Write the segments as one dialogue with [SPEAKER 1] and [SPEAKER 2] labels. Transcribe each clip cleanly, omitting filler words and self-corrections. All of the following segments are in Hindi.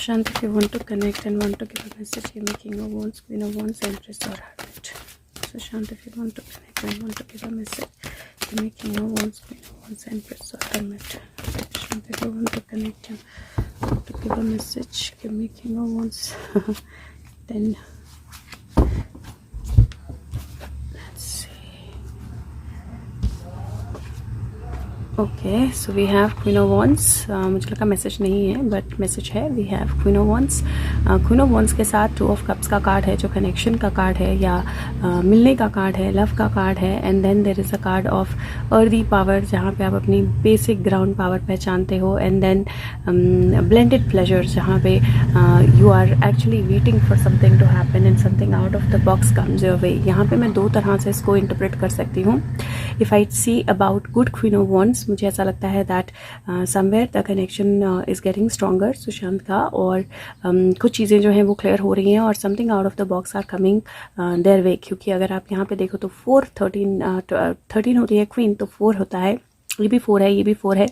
[SPEAKER 1] Shant, if you want to connect and want to give a message, give me King of Wands, Queen of Wands, Empress or Hermit. So Shant, if you want to connect and want to give a message, give me King of Wands, Queen of Wands, Empress or Hermit. Shant, if you want to connect and want to give a message, give me King of Wands. Then let's see. Okay, so we have queen of wands. मुझे लगा मैसेज नहीं है बट मैसेज है. We have queen of wands. Queen of wands के साथ टू ऑफ कप्स का कार्ड है जो कनेक्शन का कार्ड है या मिलने का कार्ड है, लव का कार्ड है. And then there is a card of earthy power जहाँ पे आप अपनी बेसिक ग्राउंड पावर पहचानते हो. एंड देन ब्लेंडेड प्लेजर जहाँ पे you are actually waiting for something to happen and something out of the box comes your way. यहाँ पे मैं दो तरह से इसको इंटरप्रेट कर सकती हूँ. If I see about good queen of wands, मुझे ऐसा लगता है that somewhere the connection is getting stronger Sushant का, और कुछ चीज़ें जो हैं वो क्लियर हो रही हैं और something out of the box are coming their way. क्योंकि अगर आप यहाँ पे देखो तो 4 13 होती है क्वीन, तो 4 होता है, ये भी 4 है, ये भी 4 है.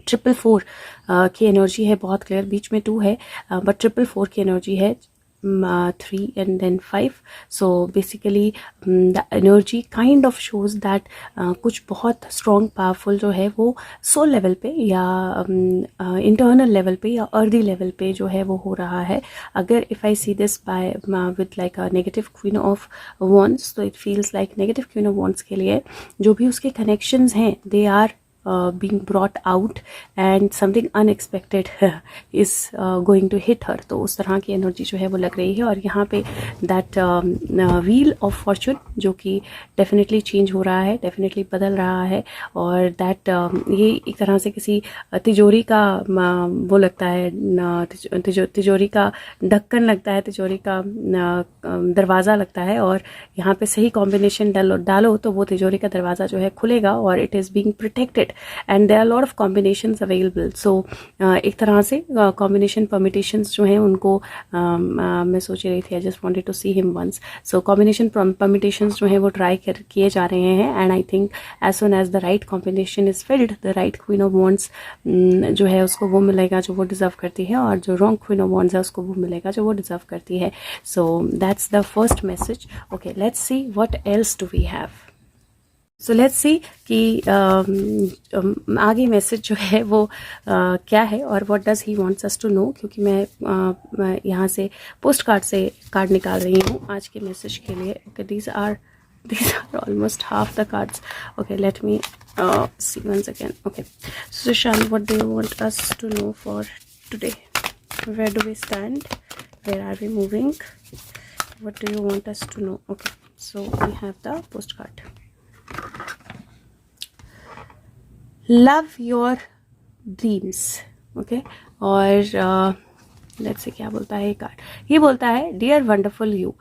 [SPEAKER 1] 4 की एनर्जी है बहुत क्लियर. बीच में 2 है बट 4 की एनर्जी है. 3 and then 5. So basically the energy kind of shows that कुछ बहुत strong powerful जो है वो soul level पे या internal level पे या earthy level पे जो है वो हो रहा है. अगर if I see this by with like a negative queen of wands, so it feels like negative queen of wands के लिए जो भी उसके connections हैं they are being brought out and something unexpected is going to hit her. तो उस तरह की एनर्जी जो है वो लग रही है. और यहाँ पे दैट व्हील ऑफ फॉर्चून जो कि डेफिनेटली चेंज हो रहा है, डेफिनेटली बदल रहा है. और दैट ये एक तरह से किसी तिजोरी का वो लगता है, तिजोरी का ढक्कन लगता है, तिजोरी का दरवाज़ा लगता है. और यहाँ पे सही कॉम्बिनेशन डालो तो वो तिजोरी का दरवाज़ा जो है खुलेगा और it is being protected. And there are lot of combinations available. So एक तरह से कॉम्बिनेशन परमिटेशंस जो हैं उनको मैं सोच रही थी, I just wanted to see him once. So combination permutations जो हैं वो ट्राई किए जा रहे हैं. And I think as soon as the right combination is filled, the right queen of wands जो है उसको वो मिलेगा जो वो डिजर्व करती है, और जो रॉन्ग क्वीन ऑफ वॉन्ड्स है उसको वो मिलेगा जो वो डिजर्व करती है. So that's the first message. Okay, let's see what else do we have. So let's see कि आगे मैसेज जो है वो क्या है और what does he wants us to know. क्योंकि मैं यहाँ से पोस्ट कार्ड से कार्ड निकाल रही हूँ आज के मैसेज के लिए. Okay, these are almost half the cards. Okay, let me see once again. Okay, so Sushant, what do you want us to know for today? Where do we stand? Where are we moving? What do you want us to know? Okay, so we have the postcard. Love your dreams. Okay, और लेट्स से क्या बोलता है ये कार्ड. ये बोलता है डियर वंडरफुल यू.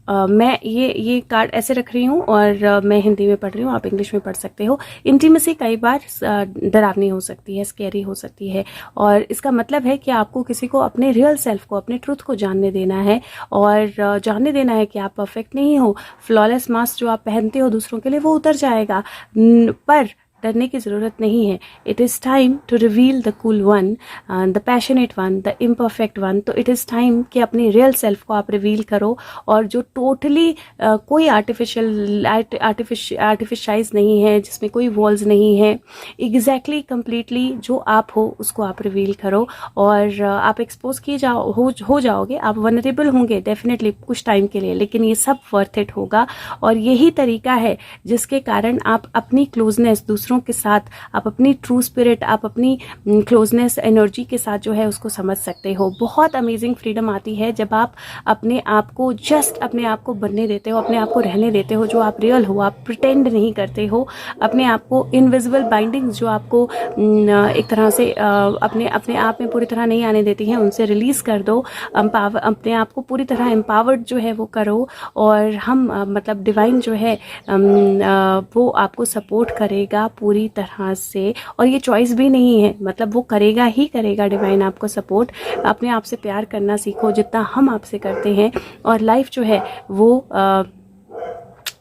[SPEAKER 1] मैं ये कार्ड ऐसे रख रही हूँ और मैं हिंदी में पढ़ रही हूँ, आप इंग्लिश में पढ़ सकते हो. इंटीमेसी कई बार डरावनी हो सकती है, स्कैरी हो सकती है, और इसका मतलब है कि आपको किसी को अपने रियल सेल्फ को, अपने ट्रुथ को जानने देना है, और जानने देना है कि आप परफेक्ट नहीं हो. फ्लॉलेस मास्क जो आप पहनते हो दूसरों के लिए वो उतर जाएगा, पर डरने की ज़रूरत नहीं है. It is time to reveal the cool one, the passionate one, the imperfect one. तो इट इज़ टाइम कि अपने रियल सेल्फ को आप रिवील करो, और जो टोटली कोई आर्टिफिशियलाइज नहीं है, जिसमें कोई वॉल्स नहीं है, एग्जैक्टली कंप्लीटली जो आप हो उसको आप रिवील करो. और आप एक्सपोज किए हो जाओगे, आप वनरेबल होंगे डेफिनेटली कुछ टाइम के लिए, लेकिन ये सब वर्थ इट होगा. और यही तरीका है जिसके कारण आप अपनी क्लोजनेस दूसरों के साथ, आप अपनी ट्रू स्पिरिट, आप अपनी क्लोजनेस एनर्जी के साथ जो है उसको समझ सकते हो. बहुत अमेजिंग फ्रीडम आती है जब आप अपने आप को जस्ट अपने आप को बनने देते हो, अपने आप को रहने देते हो जो आप रियल हो. आप प्रिटेंड नहीं करते हो. अपने आप को इनविजिबल बाइंडिंग्स जो आपको एक तरह से अपने आप में पूरी तरह नहीं आने देती हैं, उनसे रिलीज कर दो. अपने आप को पूरी तरह एम्पावर्ड जो है वो करो, और हम मतलब डिवाइन जो है वो आपको सपोर्ट करेगा पूरी तरह से. और ये चॉइस भी नहीं है, मतलब वो करेगा ही करेगा डिवाइन आपको सपोर्ट. अपने आप से प्यार करना सीखो जितना हम आपसे करते हैं, और लाइफ जो है वो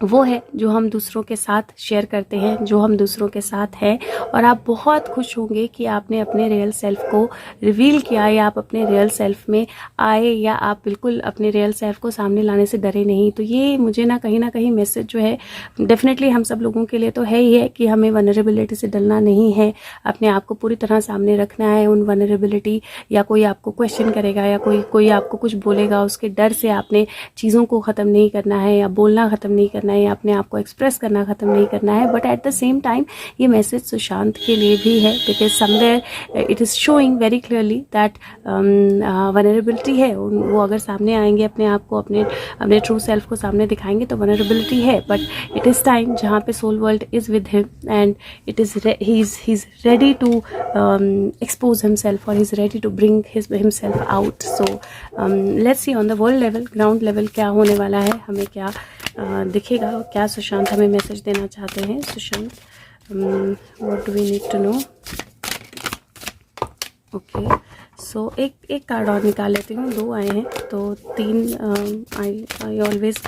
[SPEAKER 1] वो है जो हम दूसरों के साथ शेयर करते हैं, जो हम दूसरों के साथ हैं। और आप बहुत खुश होंगे कि आपने अपने रियल सेल्फ को रिवील किया, या आप अपने रियल सेल्फ में आए, या आप बिल्कुल अपने रियल सेल्फ को सामने लाने से डरे नहीं। तो ये मुझे ना कहीं मैसेज जो है डेफिनेटली हम सब लोगों के लिए तो है ही है कि हमें वनरेबिलिटी से डरना नहीं है, अपने आप को पूरी तरह सामने रखना है। उन वनरेबिलिटी या कोई आपको क्वेश्चन करेगा या कोई आपको कुछ बोलेगा, उसके डर से आपने चीज़ों को ख़त्म नहीं करना है, या बोलना ख़त्म नहीं करना है, या अपने आप को एक्सप्रेस करना ख़त्म नहीं करना है। But at the same time ये मैसेज सुशांत के लिए भी है, because somewhere it is showing very clearly that vulnerability है। वो अगर सामने आएंगे, अपने आप को अपने ट्रू सेल्फ को सामने दिखाएंगे तो वनरेबिलिटी है। बट इट इज़ टाइम जहाँ पे soul world is with him, and it is he is ready to expose himself, और he is ready to bring himself out. So let's see on the world level, ground level क्या होने वाला है, हमें क्या दिखेगा, क्या सुशांत हमें मैसेज देना चाहते हैं। Sushant, what do we need to know. Okay, so एक कार्ड और निकाल लेती हूँ, 2 आए हैं तो 3 I always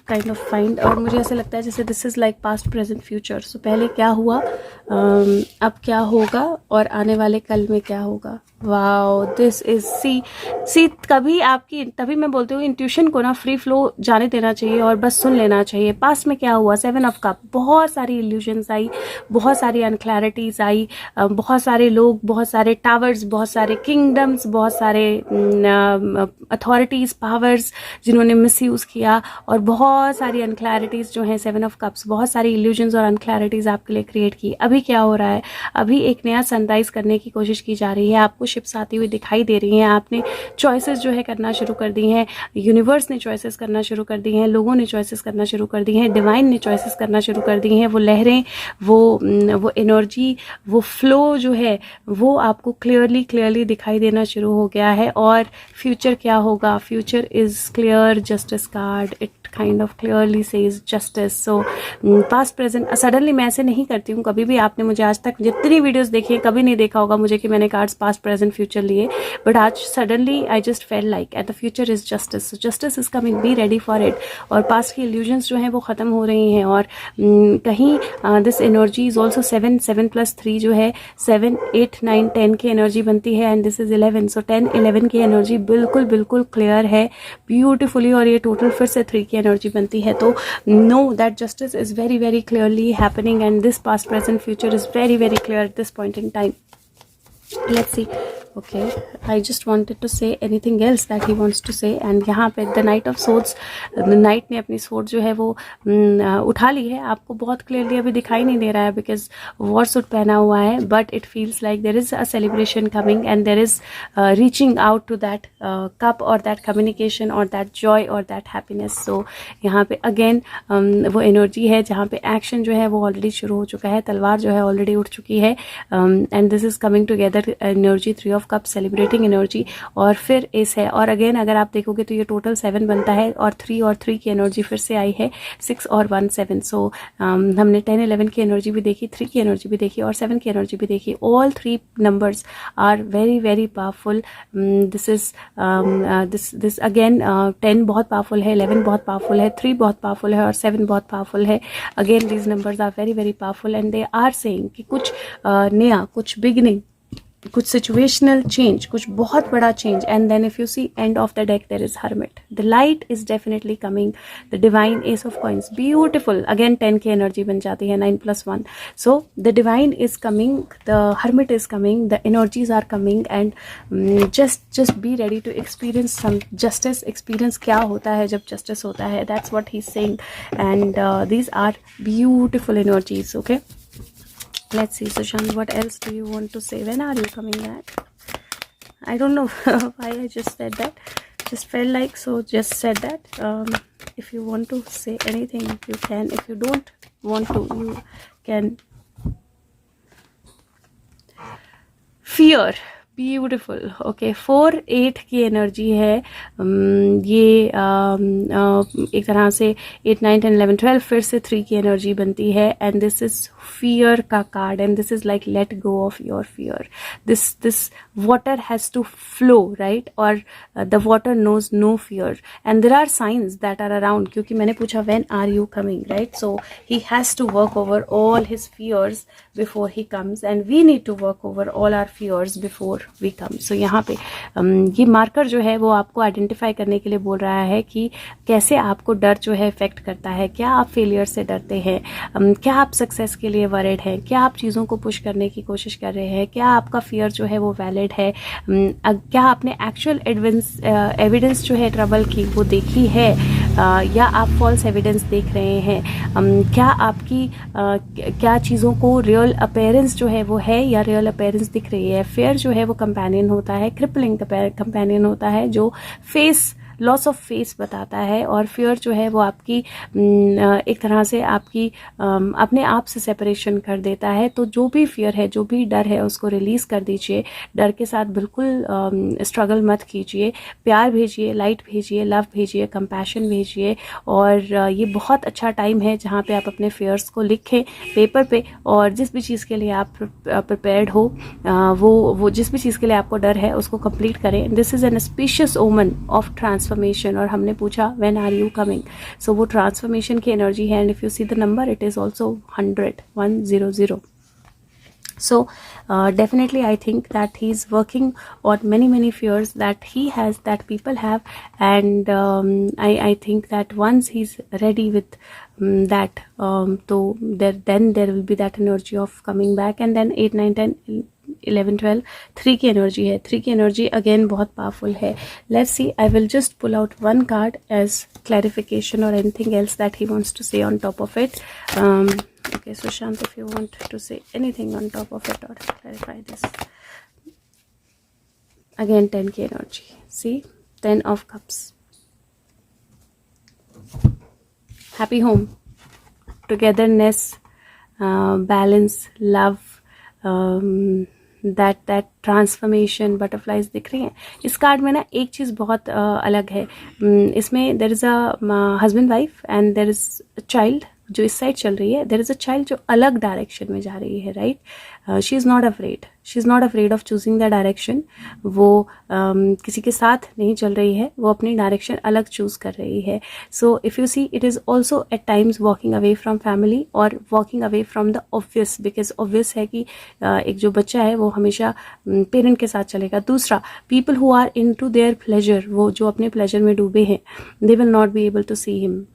[SPEAKER 1] kind of find, और मुझे ऐसे लगता है जैसे this is like past present future. So पहले क्या हुआ, अब क्या होगा, और आने वाले कल में क्या होगा। वाओ, दिस इज सी तभी मैं बोलती हूँ इंट्यूशन को ना फ्री फ्लो जाने देना चाहिए और बस सुन लेना चाहिए। पास्ट में क्या हुआ, 7 ऑफ कप, बहुत सारी इल्यूजन्स आई, बहुत सारी अनक्लैरिटीज आई, बहुत सारे लोग, बहुत सारे टावर्स, बहुत सारे किंगडम्स, बहुत सारे अथॉरिटीज, पावर्स जिन्होंने मिसयूज किया, और बहुत सारी अनक्लैरिटीज जो हैं 7 ऑफ कप्स, बहुत सारी इल्यूजन्स और अनक्लैरिटीज आपके लिए क्रिएट की। अभी क्या हो रहा है, अभी एक नया सनराइज करने की कोशिश की जा रही है, आपको शिप्स आती हुई दिखाई दे रही हैं, आपने चॉइसेस जो है करना शुरू कर दी हैं, यूनिवर्स ने चॉइसेस करना शुरू कर दी हैं, लोगों ने चॉइसेस करना शुरू कर दी हैं, डिवाइन ने चॉइसेस करना शुरू कर दी हैं। वो लहरें, वो एनर्जी, वो फ्लो जो है वो आपको क्लियरली दिखाई देना शुरू हो गया है। और फ्यूचर क्या होगा, future is clear, justice card, it kind of clearly says justice. So past present, suddenly मैं ऐसे नहीं करती हूँ कभी भी, आपने मुझे आज तक जितनी वीडियोस देखी है कभी नहीं देखा होगा मुझे कि मैंने कार्ड्स पास्ट प्रेजेंट फ्यूचर लिए, बट आज suddenly I just fail like at the future is justice. So justice is coming, be ready for it. और पास्ट की इल्यूजन्स जो हैं वो ख़त्म हो रही हैं, और कहीं दिस एनर्जी इज ऑल्सो 7 + 3 जो है 7, 8, 9, 10 की एनर्जी बनती है, एंड दिस इज 11। सो 10, 11 की एनर्जी बिल्कुल क्लियर है ब्यूटिफुली, और ये टोटल फिर से 3 की एनर्जी बनती है। तो know that justice is very clearly happening, and this past present future is very clear at this point in time. Let's see. Okay, I just wanted to say anything else that he wants to say. And यहाँ पे the Knight of Swords, the Knight ने अपनी sword जो है वो उठा ली है। आपको बहुत clearly अभी दिखाई नहीं दे रहा है because war suit पहना हुआ है, but it feels like there is a celebration coming, and there is reaching out to that cup or that communication or that joy or that happiness. So यहाँ पे again वो energy है जहाँ पे action जो है वो already शुरू हो चुका है, तलवार जो है already उठ चुकी है, and this is coming together energy, 3 of cups, celebrating energy, और फिर एस है। और अगेन अगर आप देखोगे तो ये टोटल 7 बनता है, और 3 की एनर्जी फिर से आई है, 6 और 1 7। सो हमने 10, 11 की एनर्जी भी देखी, 3 की एनर्जी भी देखी, और 7 की एनर्जी भी देखी। All 3 numbers are very powerful. This is this again 10 बहुत पावरफुल है, 11 बहुत पावरफुल है, 3 बहुत पावरफुल है, और 7 बहुत पावरफुल है। Again these numbers are very powerful, and they are saying कि कुछ नया, कुछ बिगनिंग, कुछ सिचुएशनल चेंज, कुछ बहुत बड़ा change. And then if you see end of the deck there is hermit, the light is definitely coming, the divine, ace of coins, beautiful. Again 10 की एनर्जी बन जाती है, 9 + 1। So the divine is coming, the hermit is coming, the energies are coming, and just be ready to experience some justice. Experience क्या होता है जब जस्टिस होता है, that's what he is saying, and these are beautiful energies. Okay, let's see. Sushant, what else do you want to say? When are you coming back? I don't know why I just said that, just felt like, so just said that. If you want to say anything you can, if you don't want to you can. Fear, beautiful. Okay, 4-8 की एनर्जी है। ये एक तरह से 8, 9, 10, 11, 12 फिर से 3 की एनर्जी बनती है एंड दिस इज फियर का card and this is like let go of your fear. This water has to flow, right, और the water knows no fear and there are signs that are around, क्योंकि मैंने पूछा when are you coming, right, so he has to work over all his fears before he comes and we need to work over all our fears before we कम। सो यहाँ पे ये मार्कर जो है वो आपको आइडेंटिफाई करने के लिए बोल रहा है कि कैसे आपको डर जो है इफेक्ट करता है, क्या आप फेलियर से डरते हैं, क्या आप सक्सेस के लिए वरिड हैं, क्या आप चीज़ों को पुश करने की कोशिश कर रहे हैं, क्या आपका फियर जो है वो वैलिड है, क्या आपने एक्चुअल एविडेंस जो है ट्रबल की वो देखी है या आप फॉल्स एविडेंस देख रहे हैं, क्या आपकी क्या चीज़ों को रियल अपीयरेंस जो है वो है या रियल अपीयरेंस दिख रही है। फेयर जो है वो कंपेनियन होता है, क्रिपलिंग कंपेनियन होता है जो फेस लॉस ऑफ फेस बताता है, और फियर जो है वो आपकी एक तरह से आपकी अपने आप से सेपरेशन कर देता है। तो जो भी फियर है, जो भी डर है, उसको रिलीज़ कर दीजिए। डर के साथ बिल्कुल स्ट्रगल मत कीजिए, प्यार भेजिए, लाइट भेजिए, लव भेजिए, कंपैशन भेजिए। और ये बहुत अच्छा टाइम है जहाँ पे आप अपने फियर्स को लिखें पेपर पे, और जिस भी चीज़ के लिए आप प्रिपेयर्ड हो, वो जिस भी चीज़ के लिए आपको डर है उसको कंप्लीट करें। दिस इज़ एन स्पीशियस ओमन ऑफ ट्रांसफॉर्मेशन। और हमने पूछा व्हेन आर यू कमिंग, सो वो ट्रांसफॉर्मेशन की एनर्जी है and if you see the number it is also 100. So definitely I think that he's working on many fears that he has, that people have, and I think that once he's ready with that, so then there will be that energy of coming back, and then 8, 9, 10, 11, 12 3 की एनर्जी है। 3 की एनर्जी अगेन बहुत पावरफुल है। Let's see, I will just pull out one card as clarification और anything else that he wants to say on top of it. Okay, so Shant, if you want to say anything on top of it or clarify this. Again 10 की energy. See, 10 of cups. Happy home, togetherness, balance, love, that transformation, butterflies दिख रही हैं। इस कार्ड में ना एक चीज़ बहुत अलग है। इसमें there is a husband wife and there is a child जो इस साइड चल रही है। देयर इज़ अ चाइल्ड जो अलग डायरेक्शन में जा रही है, right. She is not afraid of choosing the direction. वो किसी के साथ नहीं चल रही है, वो अपनी डायरेक्शन अलग चूज़ कर रही है। So if you see, it is also at times walking away from family और walking away from the obvious, because obvious है कि एक जो बच्चा है वो हमेशा पेरेंट के साथ चलेगा। दूसरा, people who are into their pleasure, वो जो अपने प्लेजर में डूबे हैं, they will not be able to see him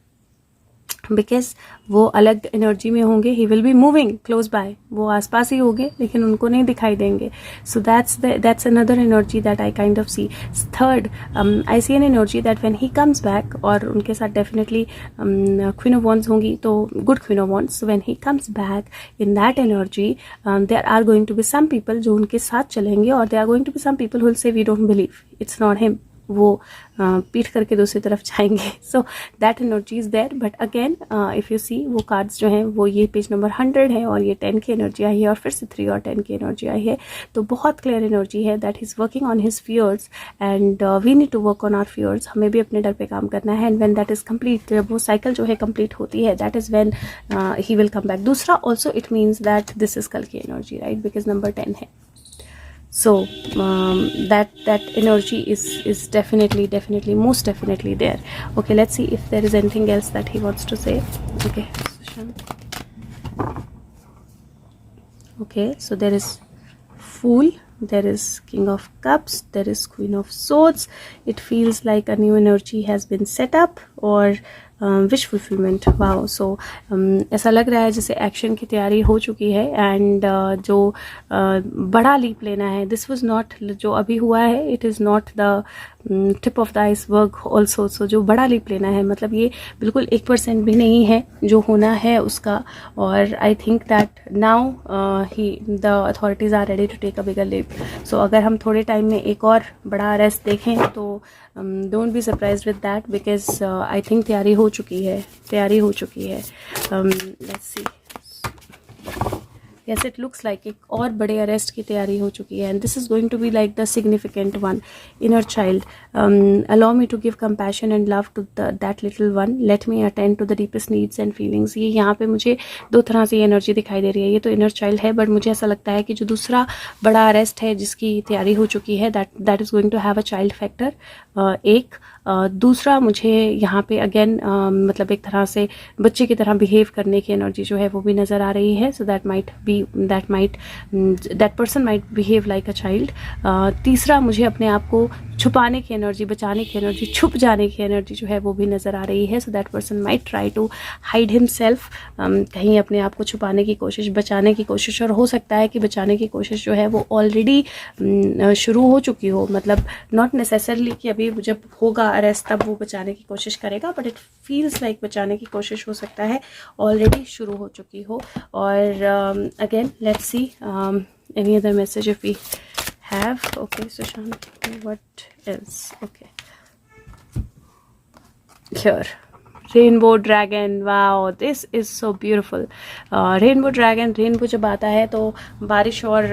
[SPEAKER 1] because वो अलग एनर्जी में होंगे। He will be moving close by, वो आसपास ही होंगे लेकिन उनको नहीं दिखाई देंगे। So that's another energy that I kind of see. Third, I see an energy that when he comes back, और उनके साथ डेफिनेटली क्वीन ऑफ वॉन्ड्स होंगी, तो good queen of wands. When he comes back in that energy, there are going to be some people जो उनके साथ चलेंगे, और देयर are going to be some पीपल who will say we don't believe it's not him, वो पीठ करके दूसरी तरफ जाएंगे। So that energy is there. But again if you see, वो कार्ड्स जो हैं वो ये पेज नंबर 100 है और ये 10 की एनर्जी आई है और फिर से 3 और 10 की एनर्जी आई है। तो बहुत क्लियर एनर्जी है that he is working on his fears and we need to work on our fears. हमें भी अपने डर पे काम करना है and when that is complete, जब वो साइकिल जो है कंप्लीट होती है, that is when he will come back. दूसरा, also it means that this is कल की एनर्जी, राइट, बिकॉज नंबर 10 है। So that energy is definitely most definitely there. Okay, let's see if there is anything else that he wants to say. Okay, so there is Fool, there is King of Cups, there is Queen of Swords. It feels like a new energy has been set up or wish fulfilment. Wow, so ऐसा लग रहा है जैसे एक्शन की तैयारी हो चुकी है एंड जो बड़ा लीप लेना है, दिस वाज नॉट, जो अभी हुआ है it is not the tip of the iceberg also. So जो बड़ा लीप लेना है, मतलब ये बिल्कुल 1% भी नहीं है जो होना है उसका। और I think that now the authorities are ready to take a bigger leap. So अगर हम थोड़े टाइम में एक और बड़ा अरेस्ट देखें तो don't be surprise with that, because I think तैयारी हो चुकी है। Let's C, yes, it looks like एक और बड़े अरेस्ट की तैयारी हो चुकी है, and this is going to be like the significant one. Inner child, allow me to give compassion and love to that little one. Let me attend to the deepest needs and feelings. ये यहाँ पे मुझे दो तरह से एनर्जी दिखाई दे रही है. ये तो इनर चाइल्ड है, बट मुझे ऐसा लगता है कि जो दूसरा बड़ा अरेस्ट है जिसकी तैयारी हो चुकी है, that is going to have a child factor. एक दूसरा मुझे यहाँ पे अगेन मतलब एक तरह से बच्चे की तरह बिहेव करने की एनर्जी जो है वो भी नज़र आ रही है. So that person might behave like a child. तीसरा मुझे अपने आप को छुपाने की एनर्जी, बचाने की एनर्जी, छुप जाने की एनर्जी जो है वो भी नज़र आ रही है. So that person might try to hide himself, कहीं अपने आप को छुपाने की कोशिश, बचाने की कोशिश. और हो सकता है कि बचाने की कोशिश जो है वो ऑलरेडी शुरू हो चुकी हो, मतलब नॉट नेसेसरली कि अभी जब होगा अरेस्ट तब वो बचाने की कोशिश करेगा, बट इट फील्स लाइक बचाने की कोशिश हो सकता है ऑलरेडी शुरू हो चुकी हो. और again let's see any other message if we have. Okay, Sushant, what else? Okay, here rainbow dragon. Wow, this is so beautiful. Rainbow dragon, rainbow जब आता है तो बारिश और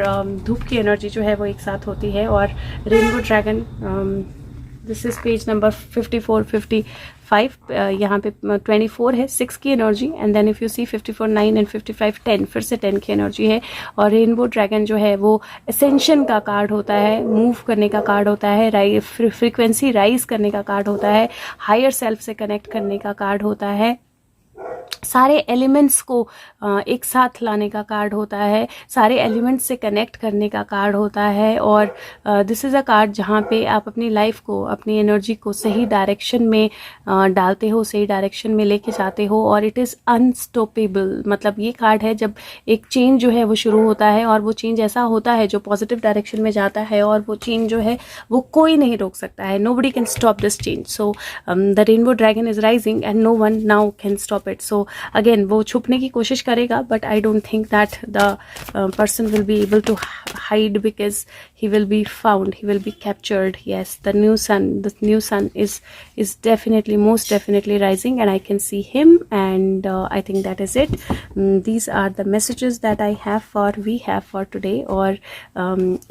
[SPEAKER 1] धूप की एनर्जी जो है वो एक साथ होती है. और rainbow dragon, this is page number 54, 55. यहाँ पे 24 है, 6 की energy. And then if you see 54, 9 and 55, 10, फिर से 10 की एनर्जी है. और रेनबो ड्रैगन जो है वो असेंशन का कार्ड होता है, मूव करने का कार्ड होता है, फ्रीक्वेंसी राइज करने का कार्ड होता है, हायर सेल्फ से कनेक्ट करने का कार्ड होता है, सारे एलिमेंट्स को एक साथ लाने का कार्ड होता है, सारे एलिमेंट्स से कनेक्ट करने का कार्ड होता है. और दिस इज़ अ कार्ड जहाँ पे आप अपनी लाइफ को, अपनी एनर्जी को सही डायरेक्शन में डालते हो, सही डायरेक्शन में लेके जाते हो. और इट इज़ अनस्टॉपेबल. मतलब ये कार्ड है जब एक चेंज जो है वो शुरू होता है, और वो चेंज ऐसा होता है जो पॉजिटिव डायरेक्शन में जाता है, और वो चेंज जो है वो कोई नहीं रोक सकता है. Nobody can stop this change. So the rainbow dragon is rising and no one now can stop it. So again वो छुपने की कोशिश करेगा, but I don't think that the person will be able to hide, because he will be found, he will be captured. Yes, the new sun is definitely, most definitely rising, and I can see him, and I think that is it. These are the messages that we have for today. और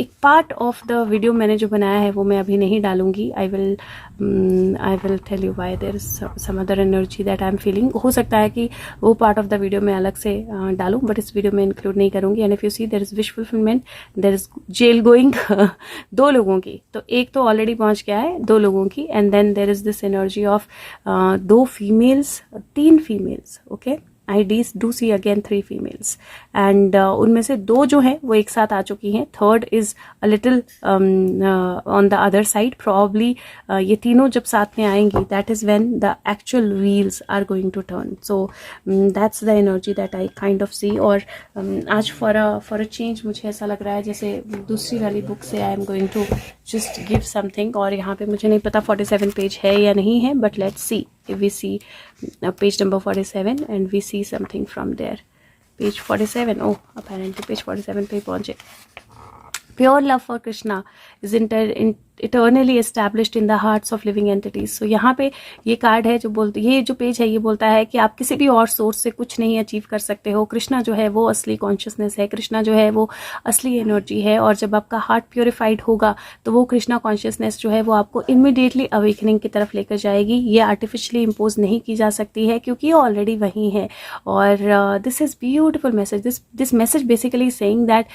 [SPEAKER 1] एक part of the video मैंने जो बनाया है वो मैं अभी नहीं डालूंगी. I will tell you why. There is some other energy that I am feeling. हो सकता है कि वो part of the video मैं अलग से डालूं, but इस video में include नहीं करूंगी. And if you see, there is wish fulfillment, there is jail going. 2 लोगों की, तो एक तो ऑलरेडी पहुंच गया है, 2 लोगों की. And then there is this energy of 2 females, 3 females. Okay, I do see again 3 females, and उनमें से 2 जो हैं वो एक साथ आ चुकी हैं. Third is a little on the other side. probably ये तीनों जब साथ में आएंगी, that is when the actual wheels are going to turn. So that's the energy that I kind of see. और आज for a change मुझे ऐसा लग रहा है जैसे दूसरी वाली बुक से I am going to just give something. और यहाँ पे मुझे नहीं पता 47 पेज है या नहीं है, but let's see. If we see page number 47 and we see something from there. Page 47. Oh, apparently page 47 पे पहुंचे. Pure love for Krishna is eternally established in the hearts of living entities. So यहाँ पे ये कार्ड है जो बोलते, ये जो पेज है ये बोलता है कि आप किसी भी और सोर्स से कुछ नहीं अचीव कर सकते हो. कृष्णा जो है वो असली कॉन्शियसनेस है, कृष्णा जो है वो असली एनर्जी है. और जब आपका हार्ट प्योरीफाइड होगा तो वो कृष्णा कॉन्शियसनेस जो है वो आपको इमिडिएटली अवेकनिंग की तरफ लेकर जाएगी. ये आर्टिफिशियली इम्पोज नहीं की जा सकती है क्योंकि ये ऑलरेडी वहीं है. और this is beautiful message. This message basically saying that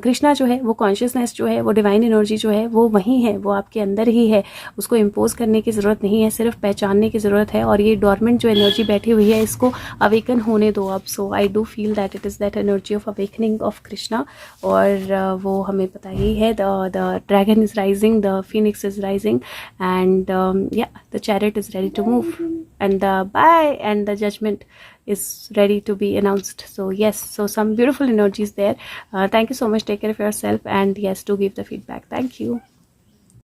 [SPEAKER 1] Krishna जो है वो कॉन्शियसनेस जो है वो डिवाइन एनर्जी जो है वो वहीं है, वो आपके अंदर ही है. उसको इम्पोज करने की ज़रूरत नहीं है, सिर्फ पहचानने की ज़रूरत है. और ये डॉर्मेंट जो एनर्जी बैठी हुई है इसको अवेकन होने दो अब. So I do feel that it is that energy of awakening of Krishna. और वो हमें पता ही है, the dragon is rising, the phoenix is rising, and या the chariot is ready to move, and the judgment is ready to be announced. So yes, so some beautiful energies there. Thank you so much. Take care of yourself, and yes, do give the feedback. Thank you.